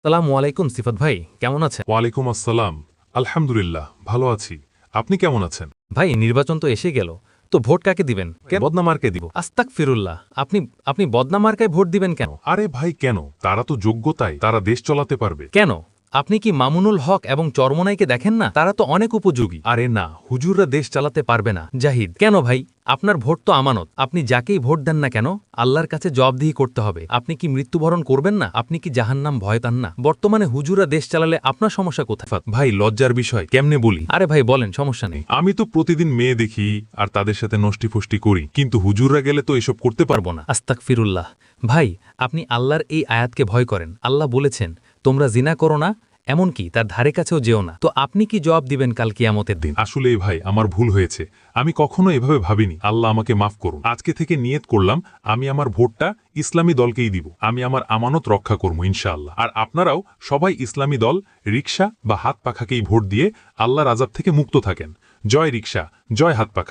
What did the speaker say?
সালামু আলাইকুম সিফাত ভাই, কেমন আছেন? ওয়ালাইকুম আসসালাম। আলহামদুলিল্লাহ, ভালো আছি। আপনি কেমন আছেন? ভাই, নির্বাচন তো এসে গেল, তো ভোট কাকে দিবেন? বদনা মার্কে দিব। আস্তাগফিরুল্লাহ, আপনি আপনি বদনা মার্কায় ভোট দিবেন কেন? আরে ভাই, কেন? তারা তো যোগ্যতায় তারা দেশ চালাতে পারবে। কেন? আপনি কি মামুনুল হক এবং চরমনাইকে দেখেন না? তারা তো অনেক উপযোগী। আরে না, হুজুররা দেশ চালাতে পারবে না। জাহিদ, কেন ভাই? আপনার ভোট তো আমানত। আপনি যাকেই ভোট দেন না কেন, আল্লাহর কাছে জবাবদিহি করতে হবে। আপনি কি মৃত্যুবরণ করবেন না? আপনি কি জাহান্নাম ভয় পান না? বর্তমানে হুজুররা দেশ চালালে আপনার সমস্যা কোথায়? ভাই লজ্জার বিষয়, কেমনে বলি? আরে ভাই বলেন, সমস্যা নেই। আমি তো প্রতিদিন মেয়ে দেখি আর তাদের সাথে নষ্টি করি, কিন্তু হুজুররা গেলে তো এসব করতে পারবো পারবো না। আস্তাগফিরুল্লাহ। ভাই, আপনি আল্লাহর এই আয়াতকে ভয় করেন। আল্লাহ বলেছেন, তোমরা জিনা করো না, এমনকি তার ধারে কাছেও যেও না। তো আপনি কি জবাব দিবেন কাল কিয়ামতের দিন? আসলেই ভাই, আমার ভুল হয়েছে। আমি কখনো এভাবে ভাবিনি। আল্লাহ আমাকে মাফ করুন। আজকে থেকে নিয়ত করলাম, আমি আমার ভোটটা ইসলামী দলকেই দিব। আমি আমার আমানত রক্ষা করবো ইনশাআল্লাহ। আর আপনারাও সবাই ইসলামী দল, রিকশা বা হাত পাখাকেই ভোট দিয়ে আল্লাহর আযাব থেকে মুক্ত থাকেন। জয় রিকশা, জয় হাত পাখা।